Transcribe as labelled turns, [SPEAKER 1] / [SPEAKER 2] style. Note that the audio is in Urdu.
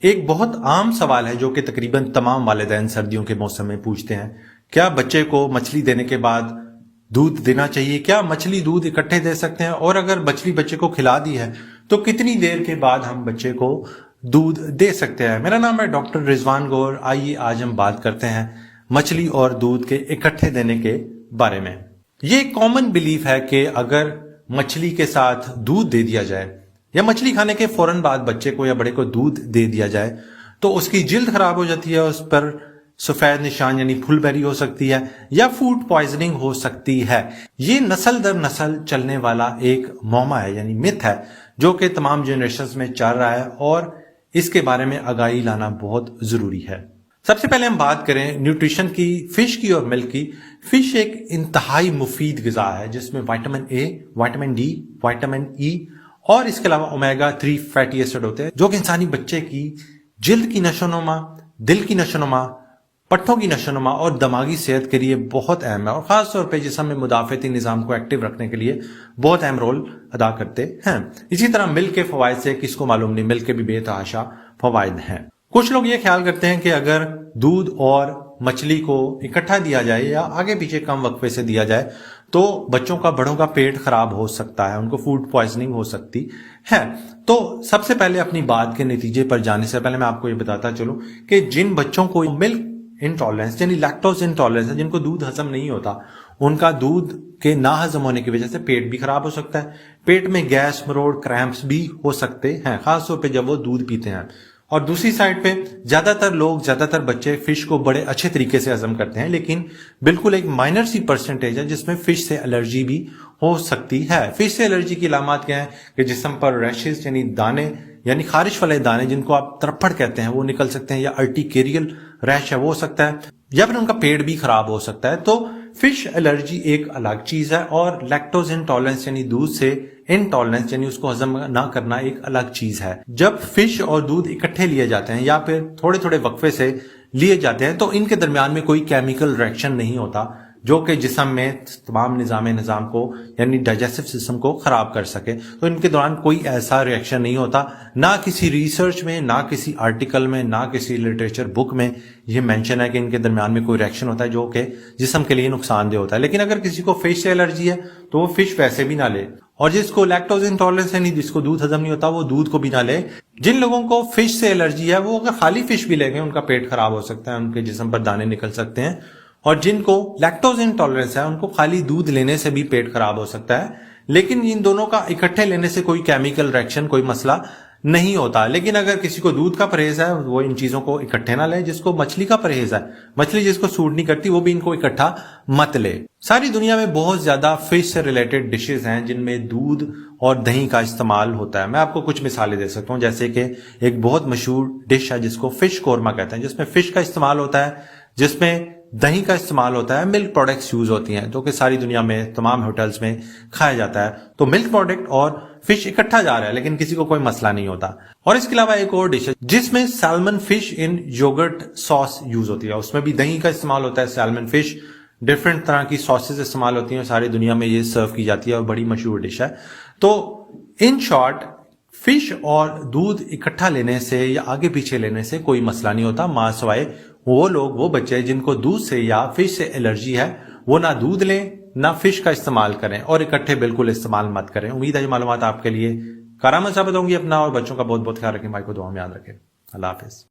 [SPEAKER 1] ایک بہت عام سوال ہے جو کہ تقریباً تمام والدین سردیوں کے موسم میں پوچھتے ہیں، کیا بچے کو مچھلی دینے کے بعد دودھ دینا چاہیے؟ کیا مچھلی دودھ اکٹھے دے سکتے ہیں؟ اور اگر مچھلی بچے کو کھلا دی ہے تو کتنی دیر کے بعد ہم بچے کو دودھ دے سکتے ہیں؟ میرا نام ہے ڈاکٹر رضوان گور۔ آئیے آج ہم بات کرتے ہیں مچھلی اور دودھ کے اکٹھے دینے کے بارے میں۔ یہ ایک کامن بلیف ہے کہ اگر مچھلی کے ساتھ دودھ دے دیا جائے یا مچھلی کھانے کے فوراً بعد بچے کو یا بڑے کو دودھ دے دیا جائے تو اس کی جلد خراب ہو جاتی ہے، اس پر سفید نشان یعنی پھل بیری ہو سکتی ہے یا فوڈ پوائزننگ ہو سکتی ہے۔ یہ نسل در نسل چلنے والا ایک موما ہے یعنی متھ ہے جو کہ تمام جنریشنز میں چل رہا ہے اور اس کے بارے میں آگاہی لانا بہت ضروری ہے۔ سب سے پہلے ہم بات کریں نیوٹریشن کی، فش کی اور ملک کی۔ فش ایک انتہائی مفید غذا ہے جس میں vitamin A, vitamin D, vitamin E اور اس کے علاوہ اومیگا 3 فیٹی ایسڈ ہوتے ہیں جو کہ انسانی بچے کی جلد کی نشو و نما، دل کی نشو و نما، پٹھوں کی نشو و نما اور دماغی صحت کے لیے بہت اہم ہے، اور خاص طور پہ جسم میں مدافعتی نظام کو ایکٹیو رکھنے کے لیے بہت اہم رول ادا کرتے ہیں۔ اسی طرح ملک کے فوائد سے کس کو معلوم نہیں، ملک کے بھی بے تحاشا فوائد ہیں۔ کچھ لوگ یہ خیال کرتے ہیں کہ اگر دودھ اور مچھلی کو اکٹھا دیا جائے یا آگے پیچھے کم وقفے سے دیا جائے تو بچوں کا، بڑوں کا پیٹ خراب ہو سکتا ہے، ان کو فوڈ پوائزننگ ہو سکتی ہے۔ تو سب سے پہلے اپنی بات کے نتیجے پر جانے سے پہلے میں آپ کو یہ بتاتا چلوں کہ جن بچوں کو ملک انٹالرنس یعنی لیکٹوز انٹالرنس ہے، جن کو دودھ ہضم نہیں ہوتا، ان کا دودھ کے نہ ہضم ہونے کی وجہ سے پیٹ بھی خراب ہو سکتا ہے، پیٹ میں گیس، مروڑ، کریمپس بھی ہو سکتے ہیں، خاص طور پہ جب وہ دودھ پیتے ہیں۔ اور دوسری سائڈ پہ زیادہ تر بچے فش کو بڑے اچھے طریقے سے ہضم کرتے ہیں، لیکن بالکل ایک مائنر سی پرسنٹیج ہے جس میں فش سے الرجی بھی ہو سکتی ہے۔ فش سے الرجی کی علامات کیا ہیں کہ جسم پر ریشز یعنی دانے، یعنی خارش والے دانے جن کو آپ ترپھڑ کہتے ہیں، وہ نکل سکتے ہیں، یا ارٹیکیریل ریش ہے وہ ہو سکتا ہے، یا پھر ان کا پیٹ بھی خراب ہو سکتا ہے۔ تو فش الرجی ایک الگ چیز ہے اور لیکٹوز انٹالرنس یعنی دودھ سے انٹالرنس یعنی اس کو ہضم نہ کرنا ایک الگ چیز ہے۔ جب فش اور دودھ اکٹھے لیے جاتے ہیں یا پھر تھوڑے تھوڑے وقفے سے لیے جاتے ہیں تو ان کے درمیان میں کوئی کیمیکل ریئیکشن نہیں ہوتا جو کہ جسم میں تمام نظام کو یعنی ڈائجسٹو سسٹم کو خراب کر سکے۔ تو ان کے دوران کوئی ایسا ریئیکشن نہیں ہوتا، نہ کسی ریسرچ میں، نہ کسی آرٹیکل میں، نہ کسی لٹریچر بک میں یہ مینشن ہے کہ ان کے درمیان میں کوئی ریئیکشن ہوتا ہے جو کہ جسم کے لیے نقصان دہ ہوتا ہے۔ لیکن اگر کسی کو فش سے الرجی ہے تو وہ فش ویسے بھی نہ لے، اور جس کو لیکٹوز انٹالرنس ہے جس کو دودھ ہضم نہیں ہوتا وہ دودھ کو بھی نہ لے۔ جن لوگوں کو فش سے الرجی ہے وہ اگر خالی فش بھی لے گئے ان کا پیٹ خراب ہو سکتا ہے، ان کے جسم پر دانے نکل سکتے ہیں، اور جن کو لیکٹوز انٹالرنس ہے ان کو خالی دودھ لینے سے بھی پیٹ خراب ہو سکتا ہے، لیکن ان دونوں کا اکٹھے لینے سے کوئی کیمیکل ریئیکشن، کوئی مسئلہ نہیں ہوتا۔ لیکن اگر کسی کو دودھ کا پرہیز ہے وہ ان چیزوں کو اکٹھے نہ لے، جس کو مچھلی کا پرہیز ہے، مچھلی جس کو سوٹ نہیں کرتی، وہ بھی ان کو اکٹھا مت لے۔ ساری دنیا میں بہت زیادہ فش سے ریلیٹڈ ڈشز ہیں جن میں دودھ اور دہی کا استعمال ہوتا ہے۔ میں آپ کو کچھ مثالیں دے سکتا ہوں، جیسے کہ ایک بہت مشہور ڈش ہے جس کو فش قورمہ کہتے ہیں، جس میں فش کا استعمال ہوتا ہے، جس میں دہی کا استعمال ہوتا ہے، ملک پروڈکٹس یوز ہوتی ہیں جو کہ ساری دنیا میں تمام ہوٹلز میں کھایا جاتا ہے۔ تو ملک پروڈکٹ اور فش اکٹھا جا رہا ہے لیکن کسی کو کوئی مسئلہ نہیں ہوتا۔ اور اس کے علاوہ ایک اور ڈش ہے جس میں سیلمن فش ان یوگرٹ ساس یوز ہوتی ہے، اس میں بھی دہی کا استعمال ہوتا ہے، سیلمن فش، ڈفرینٹ طرح کی ساسز استعمال ہوتی ہیں، ساری دنیا میں یہ سرو کی جاتی ہے اور بڑی مشہور ڈش ہے۔ تو ان شارٹ فش اور دودھ اکٹھا لینے سے یا آگے پیچھے لینے سے کوئی مسئلہ نہیں ہوتا، ماں سوائے وہ بچے جن کو دودھ سے یا فش سے الرجی ہے وہ نہ دودھ لیں نہ فش کا استعمال کریں، اور اکٹھے بالکل استعمال مت کریں۔ امید ہے یہ معلومات آپ کے لیے کارآمد ثابت ہوں گی۔ اپنا اور بچوں کا بہت بہت خیال رکھیں، بھائی کو دعا میں یاد رکھیں۔ اللہ حافظ۔